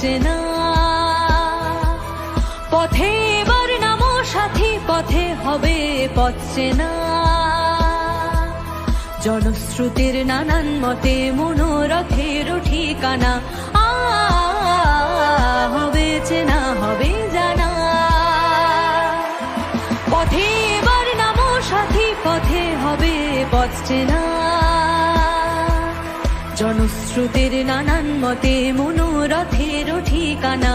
চেনা। পথে এবার নামো সাথী, পথে হবে পথ চেনা। জনশ্রুতির নানান মতে মনোরথের ঠিকানা, হবে চেনা হবে জানা। পথে এবার নামো সাথী, পথে হবে পথ চেনা। জনশ্রুতির নানান মতে মনোরথের ঠিকানা।